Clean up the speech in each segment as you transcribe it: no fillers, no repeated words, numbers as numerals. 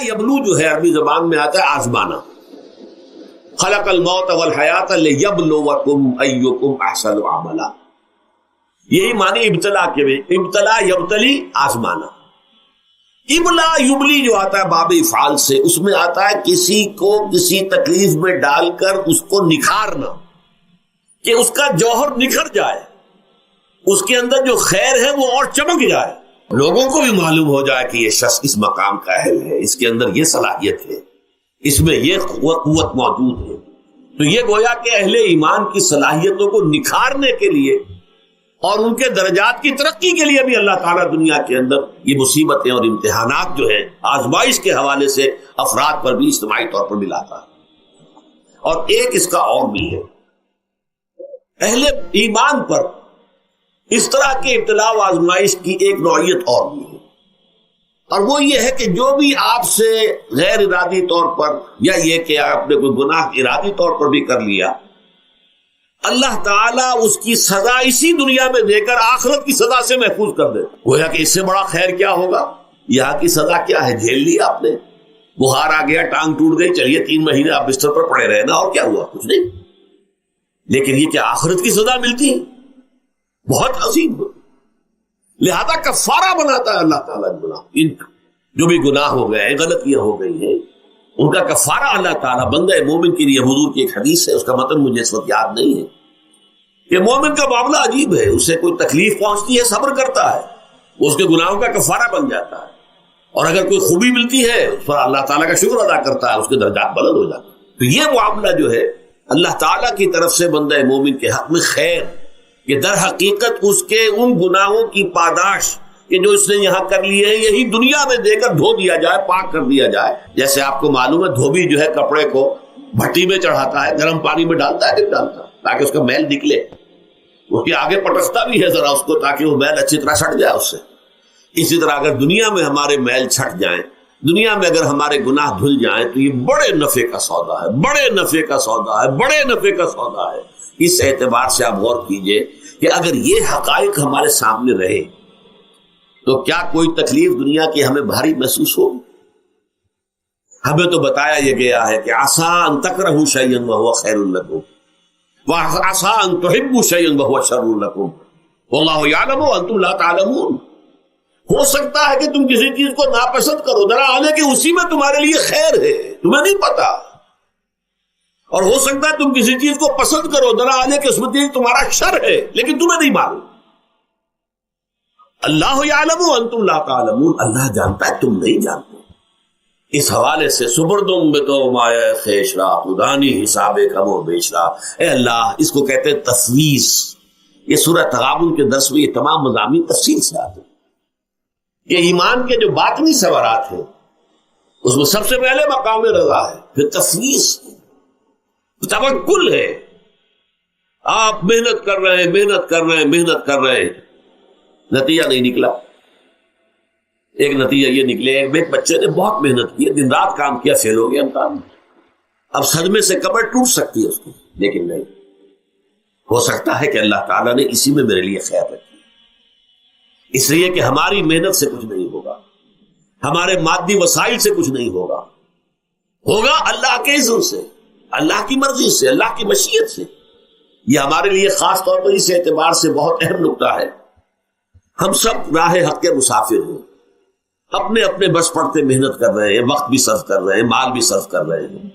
یبلو جو ہے عربی زبان میں آتا ہے آزمانا. خلق الموت والحیات لیبلوکم ایکم احسن عملا. یہی معنی ابتلا کے بھی. ابتلا یبتلی آزمانا. ابلا یبلی جو آتا ہے باب افعال سے, اس میں آتا ہے کسی کو کسی تکلیف میں ڈال کر اس کو نکھارنا, کہ اس کا جوہر نکھر جائے, اس کے اندر جو خیر ہے وہ اور چمک جائے, لوگوں کو بھی معلوم ہو جائے کہ یہ شخص اس مقام کا اہل ہے, اس کے اندر یہ صلاحیت ہے, اس میں یہ قوت موجود ہے. تو یہ گویا کہ اہل ایمان کی صلاحیتوں کو نکھارنے کے لیے اور ان کے درجات کی ترقی کے لیے بھی اللہ تعالیٰ دنیا کے اندر یہ مصیبتیں اور امتحانات جو ہیں آزمائش کے حوالے سے افراد پر بھی اجتماعی طور پر بھی لاتا ہے. اور ایک اس کا اور بھی ہے, اہل ایمان پر اس طرح کے ابتلا و آزمائش کی ایک نوعیت اور بھی ہے, اور وہ یہ ہے کہ جو بھی آپ سے غیر ارادی طور پر یا یہ کہ آپ نے کوئی گناہ ارادی طور پر بھی کر لیا, اللہ تعالیٰ اس کی سزا اسی دنیا میں دے کر آخرت کی سزا سے محفوظ کر دے. گویا کہ اس سے بڑا خیر کیا ہوگا. یہاں کی سزا کیا ہے, جھیل لی آپ نے, بخار آ گیا, ٹانگ ٹوٹ گئی, چلیے 3 مہینے آپ بستر پر پڑے رہے نا, اور کیا ہوا, کچھ نہیں. لیکن یہ کیا آخرت کی سزا ملتی ہے, بہت عظیم. لہذا کفارہ بناتا ہے اللہ تعالیٰ گناہ, ان جو بھی گناہ ہو گئے ہیں, غلطیاں ہو گئی ہیں, ان کا کفارہ اللہ تعالیٰ بندہ مومن کے لیے. حضور کی ایک حدیث ہے, اس کا متن مجھے اس وقت یاد نہیں ہے, کہ مومن کا معاملہ عجیب ہے. اسے کوئی تکلیف پہنچتی ہے, صبر کرتا ہے, وہ اس کے گناہوں کا کفارہ بن جاتا ہے, اور اگر کوئی خوبی ملتی ہے اس پر اللہ تعالیٰ کا شکر ادا کرتا ہے, اس کے درجات بلند ہو جاتے ہیں. تو یہ معاملہ جو ہے اللہ تعالیٰ کی طرف سے بندہ مومن کے حق میں خیر, کہ در حقیقت اس کے ان گناہوں کی پاداش کہ جو اس نے یہاں کر لیے ہیں, یہی دنیا میں دے کر دھو دیا جائے, پاک کر دیا جائے. جیسے آپ کو معلوم ہے دھوبی جو ہے کپڑے کو بھٹی میں چڑھاتا ہے, گرم پانی میں ڈالتا ہے, نہیں ڈالتا, تاکہ اس کا میل نکلے. اس کے آگے پٹکتا بھی ہے ذرا اس کو, تاکہ وہ میل اچھی طرح چھٹ جائے اس سے. اسی طرح اگر دنیا میں ہمارے میل چھٹ جائیں, دنیا میں اگر ہمارے گناہ دھل جائیں, تو یہ بڑے نفع کا سودا ہے, بڑے نفع کا سودا ہے, بڑے نفع کا سودا ہے. اس اعتبار سے آپ غور کیجئے کہ اگر یہ حقائق ہمارے سامنے رہے تو کیا کوئی تکلیف دنیا کی ہمیں بھاری محسوس ہوگی؟ ہمیں تو بتایا یہ گیا ہے کہ عسیٰ ان تکرہوا شیئا وہو خیر لکم وعسیٰ ان تحبوا شیئا وہو شر لکم واللہ یعلم وانتم لا تعلمون. ہو سکتا ہے کہ تم کسی چیز کو ناپسند کرو, ذرا آنے کہ اسی میں تمہارے لیے خیر ہے, تمہیں نہیں پتا. اور ہو سکتا ہے تم کسی چیز کو پسند کرو, ذرا آنے کہ اس میں تمہارا شر ہے, لیکن تمہیں نہیں معلوم. اللہ یعلم وانتم لا تعلمون, اللہ جانتا ہے تم نہیں جانتے. اس حوالے سے سبردم بتو مایا خیش را خدانی حساب کم و بیش را. اے اللہ, اس کو کہتے ہیں تفویض. یہ سورہ تغابن کے درس میں یہ تمام مضامین تفصیل سے آتے ہیں. یہ ایمان کے جو باطنی ثمرات ہیں اس میں سب سے پہلے مقام رضا ہے, پھر تفویض, توکل ہے. آپ محنت کر رہے ہیں, محنت کر رہے ہیں, محنت کر رہے ہیں, نتیجہ نہیں نکلا. ایک نتیجہ یہ نکلے, ایک بچے نے بہت محنت کی, دن رات کام کیا, فیل ہو گیا امتحان. اب صدمے سے کمر ٹوٹ سکتی ہے اس کی, لیکن نہیں, ہو سکتا ہے کہ اللہ تعالیٰ نے اسی میں میرے لیے خیر رکھی. اس لیے کہ ہماری محنت سے کچھ نہیں ہوگا, ہمارے مادی وسائل سے کچھ نہیں ہوگا, ہوگا اللہ کے اذن سے, اللہ کی مرضی سے, اللہ کی مشیت سے. یہ ہمارے لیے خاص طور پر اس اعتبار سے بہت اہم نقطہ ہے. ہم سب راہ حق کے مسافر ہیں, اپنے اپنے بس پڑتے محنت کر رہے ہیں, وقت بھی صرف کر رہے ہیں, مال بھی صرف کر رہے ہیں,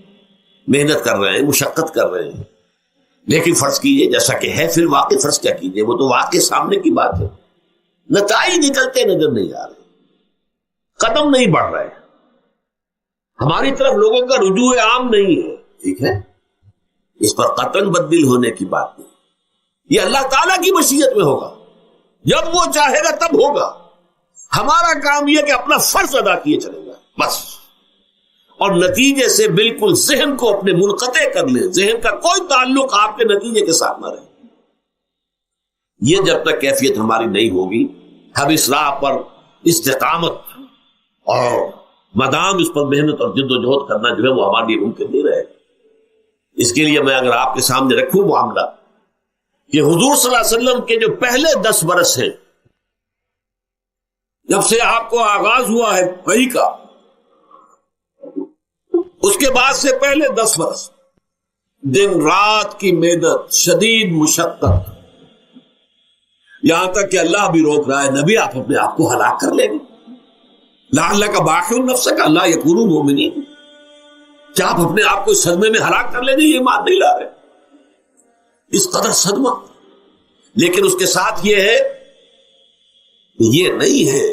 محنت کر رہے ہیں, مشقت کر رہے ہیں. لیکن فرض کیجئے جیسا کہ ہے فی الواقع, فرض کیا کیجئے, وہ تو واقع سامنے کی بات ہے, نتائج نکلتے نظر نہیں آ رہے, قدم نہیں بڑھ رہے, ہماری طرف لوگوں کا رجوع عام نہیں ہے. ٹھیک ہے, اس پر قطعاً بدل ہونے کی بات نہیں. یہ اللہ تعالیٰ کی مشیت میں ہوگا, جب وہ چاہے گا تب ہوگا. ہمارا کام یہ کہ اپنا فرض ادا کیے چلے گا بس, اور نتیجے سے بالکل ذہن کو اپنے منقطع کر لیں, ذہن کا کوئی تعلق آپ کے نتیجے کے ساتھ نہ رہے. یہ جب تک کیفیت ہماری نہیں ہوگی, ہم اس راہ پر استقامت اور مدام اس پر محنت اور جد و جہد کرنا جو ہے وہ ہمارے لیے ممکن نہیں رہے. اس کے لیے میں اگر آپ کے سامنے رکھوں معاملہ کہ حضور صلی اللہ علیہ وسلم کے جو پہلے 10 برس ہیں, جب سے آپ کو آغاز ہوا ہے وحی کا, اس کے بعد سے پہلے 10 برس دن رات کی محنت، شدید مشقت، یہاں تک کہ اللہ بھی روک رہا ہے نبی آپ اپنے آپ کو ہلاک کر لیں گے، لعلک باخع نفسک الا یکونوا مؤمنین، کیا آپ اپنے آپ کو اس صدمے میں ہلاک کر لیں گے؟ یہ ایمان نہیں لا رہے، اس قدر صدمہ۔ لیکن اس کے ساتھ یہ ہے، یہ نہیں ہے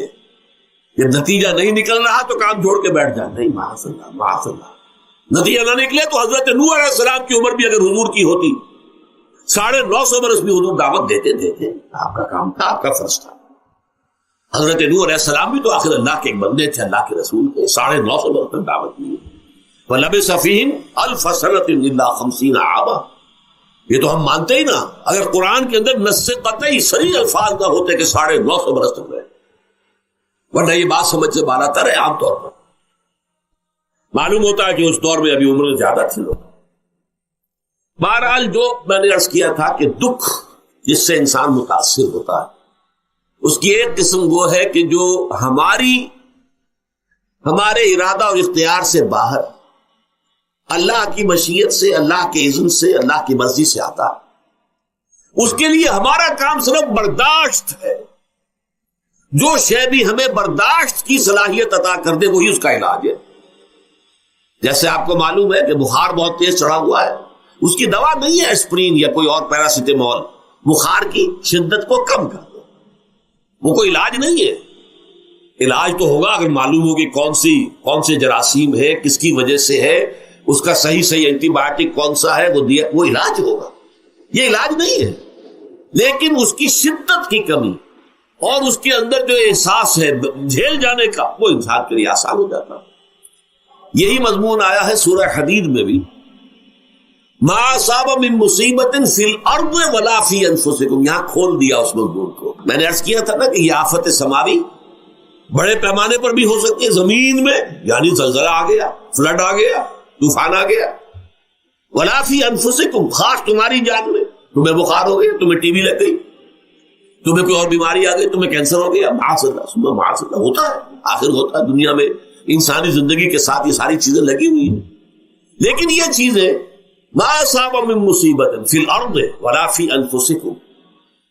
جب نتیجہ نہیں نکل رہا تو کام چھوڑ کے بیٹھ جائے، نہیں، معاذ اللہ معاذ اللہ۔ نتیجہ نہ نکلے تو حضرت نوح علیہ السلام کی عمر بھی اگر حضور کی ہوتی 950 برس بھی حضور دعوت دیتے تھے، آپ کا کام تھا، آپ کا فرض تھا۔ حضرت نوح علیہ السلام بھی تو آخر اللہ کے ایک بندے تھے، اللہ کے رسول تھے، 950 برس تک دعوت دی۔ وَلَبِثَ فِيهِمْ أَلْفَ سَنَةٍ إِلَّا 50 عَامًا، یہ تو ہم مانتے ہی نا، اگر قرآن کے اندر نص قطعی صریح الفاظ نہ ہوتے کہ 950 برس تک رہے، ورنہ یہ بات سمجھ سے بالا تر ہے۔ عام طور پر معلوم ہوتا ہے کہ اس دور میں ابھی عمر زیادہ تھی لوگ۔ بہرحال جو میں نے عرض کیا تھا کہ دکھ جس سے انسان متاثر ہوتا ہے اس کی ایک قسم وہ ہے کہ جو ہمارے ارادہ اور اختیار سے باہر، اللہ کی مشیت سے، اللہ کے اذن سے، اللہ کی مرضی سے آتا ہے۔ اس کے لیے ہمارا کام صرف برداشت ہے۔ جو شے بھی ہمیں برداشت کی صلاحیت عطا کر دے وہی اس کا علاج ہے۔ جیسے آپ کو معلوم ہے کہ بخار بہت تیز چڑھا ہوا ہے، اس کی دوا نہیں ہے اسپرین یا کوئی اور پیراسیٹامول، بخار کی شدت کو کم کر دو، وہ کوئی علاج نہیں ہے۔ علاج تو ہوگا اگر معلوم ہو کہ کون سے جراثیم ہے، کس کی وجہ سے ہے، اس کا صحیح اینٹی بایوٹک کون سا ہے، وہ علاج ہوگا۔ یہ علاج نہیں ہے، لیکن اس کی شدت کی کمی اور اس کے اندر جو احساس ہے جھیل جانے کا، وہ انسان کے لیے آسان ہو جاتا۔ یہی مضمون آیا ہے سورہ حدید میں بھی، ما اصاب من مصیبت فی الارض ولا فی انفسکم، یہاں کھول دیا اس مضمون کو۔ میں نے عرض کیا تھا نا کہ یہ آفت سماوی بڑے پیمانے پر بھی ہو سکتی ہے، زمین میں یعنی زلزلہ آ گیا، فلڈ آ گیا، طوفان آ گیا، ولا فی انفسکم، خاص تمہاری جان میں، تمہیں بخار ہو گیا، تمہیں ٹی بی لگ گئی، تمہیں کوئی اور بیماری آ گئی، تمہیں کینسر ہو گیا، معاذ اللہ معاذ اللہ، ہوتا ہے، آخر ہوتا ہے، دنیا میں انسانی زندگی کے ساتھ یہ ساری چیزیں لگی ہوئی ہیں۔ لیکن یہ چیزیں ما اصاب من مصیبت فی الارض ولا فی انفسکم،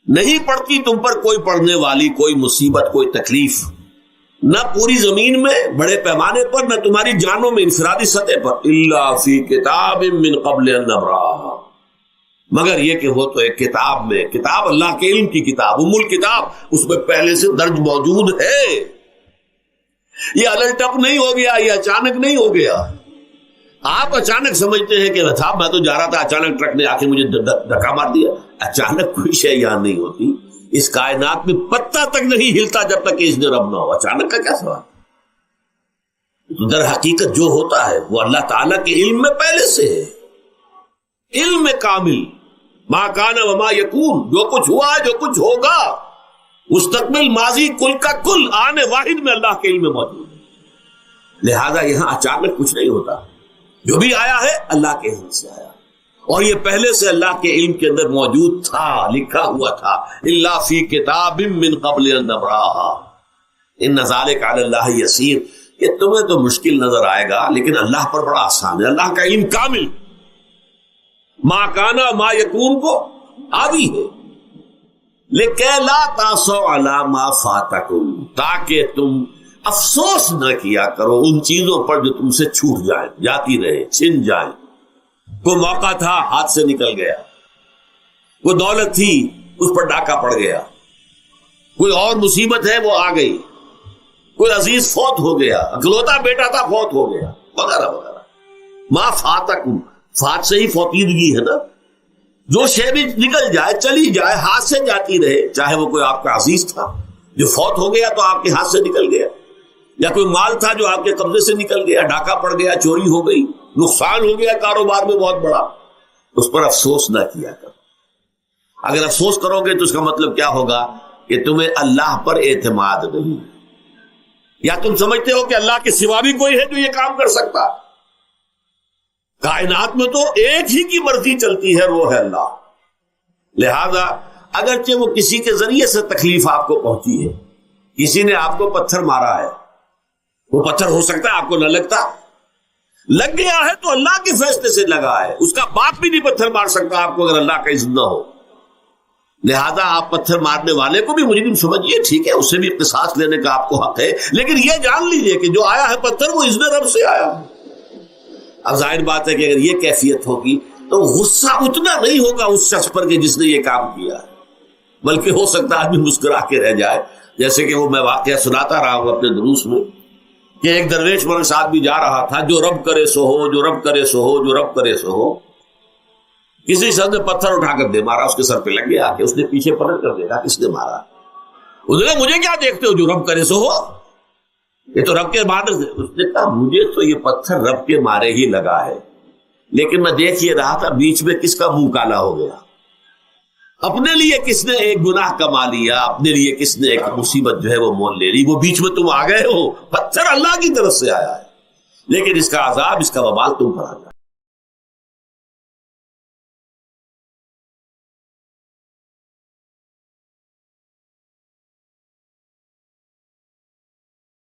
نہیں پڑتی تم پر کوئی پڑنے والی کوئی مصیبت، کوئی تکلیف، نہ پوری زمین میں بڑے پیمانے پر، نہ تمہاری جانوں میں انفرادی سطح پر، الا فی کتاب من قبل ان نبرأھا، مگر یہ کہ وہ تو ایک کتاب میں، کتاب اللہ کے علم کی کتاب، ام الکتاب، اس میں پہلے سے درج موجود ہے۔ یہ الٹ اپ نہیں ہو گیا، یہ اچانک نہیں ہو گیا۔ آپ اچانک سمجھتے ہیں کہ صاحب میں تو جا رہا تھا، اچانک ٹرک نے آ کے مجھے دھکا مار دیا۔ اچانک کوئی شے یہاں نہیں ہوتی، اس کائنات میں پتہ تک نہیں ہلتا جب تک کہ اس نے رب نہ ہو۔ اچانک کا کیا سوال؟ تو در حقیقت جو ہوتا ہے وہ اللہ تعالیٰ کے علم میں پہلے سے ہے، علم میں کامل، ما کان وما یکون، جو کچھ ہوا جو کچھ ہوگا، مستقبل، ماضی، کل کا کل، آنے واحد میں اللہ کے علم میں موجود ہے۔ لہذا یہاں اچانک کچھ نہیں ہوتا، جو بھی آیا ہے اللہ کے علم سے آیا، اور یہ پہلے سے اللہ کے علم کے اندر موجود تھا، لکھا ہوا تھا، الا فی کتاب من قبل ان نبرأھا ان ذلک علی اللہ یسیر۔ یہ تمہیں تو مشکل نظر آئے گا لیکن اللہ پر بڑا آسان ہے، اللہ کا علم کامل، ما کانا ما یکون کو آبی ہے۔ لِکَیْ لَا تَأْسَوْا عَلَىٰ مَا فَاتَکُم، تاکہ تم افسوس نہ کیا کرو ان چیزوں پر جو تم سے چھوٹ جائیں، جاتی رہے، چھن جائیں۔ کوئی موقع تھا ہاتھ سے نکل گیا، کوئی دولت تھی اس پر ڈاکہ پڑ گیا، کوئی اور مصیبت ہے وہ آ گئی، کوئی عزیز فوت ہو گیا، اکلوتا بیٹا تھا فوت ہو گیا، وغیرہ وغیرہ۔ ما فاتکم، فات سے ہی فوتیدگی ہے نا، جو شے بھی نکل جائے، چلی جائے، ہاتھ سے جاتی رہے، چاہے وہ کوئی آپ کا عزیز تھا جو فوت ہو گیا تو آپ کے ہاتھ سے نکل گیا، یا کوئی مال تھا جو آپ کے قبضے سے نکل گیا، ڈاکہ پڑ گیا، چوری ہو گئی، نقصان ہو گیا کاروبار میں بہت بڑا، اس پر افسوس نہ کیا کرو۔ اگر افسوس کرو گے تو اس کا مطلب کیا ہوگا کہ تمہیں اللہ پر اعتماد نہیں، یا تم سمجھتے ہو کہ اللہ کے سوا بھی کوئی ہے جو یہ کام کر سکتا۔ کائنات میں تو ایک ہی کی مرضی چلتی ہے، وہ ہے اللہ۔ لہذا اگرچہ وہ کسی کے ذریعے سے تکلیف آپ کو پہنچی ہے، کسی نے آپ کو پتھر مارا ہے، وہ پتھر ہو سکتا ہے آپ کو نہ لگتا، لگ گیا ہے تو اللہ کے فیصلے سے لگا ہے، اس کا باپ بھی نہیں پتھر مار سکتا آپ کو اگر اللہ کا اذن نہ ہو. لہذا آپ پتھر مارنے والے کو بھی مجرم سمجھیے، ٹھیک ہے، اس سے بھی قصاص لینے کا آپ کو حق ہے، لیکن یہ جان لیجئے کہ جو آیا ہے پتھر وہ اذن رب سے آیا. اب ظاہر بات ہے کہ اگر یہ کیفیت ہوگی تو غصہ اتنا نہیں ہوگا اس شخص پر کہ جس نے یہ کام کیا ہے، بلکہ ہو سکتا ہے آدمی مسکرا کے رہ جائے. جیسے کہ وہ میں واقعہ سناتا رہا ہوں اپنے دروس میں کہ ایک درویش میرے ساتھ بھی جا رہا تھا، جو رب کرے سو ہو، جو رب کرے سو ہو، جو رب کرے سو ہو. کسی شخص نے پتھر اٹھا کر دے مارا، اس کے سر پہ لگ گیا کہ اس نے پیچھے پلٹ کر دیکھا کس نے مارا. اس نے کہا مجھے کیا دیکھتے ہو، جو رب کرے سو ہو، یہ تو رب کے مارے سے. اس نے کہا مجھے تو یہ پتھر رب کے مارے ہی لگا ہے، لیکن میں دیکھ یہ رہا تھا بیچ میں کس کا منہ کالا ہو گیا، اپنے لیے کس نے ایک گناہ کما لیا، اپنے لیے کس نے ایک مصیبت جو ہے وہ مول لے لی، وہ بیچ میں تم آ گئے ہو. پتھر اللہ کی طرف سے آیا ہے، لیکن اس کا عذاب، اس کا وبال تم پر آ جائے.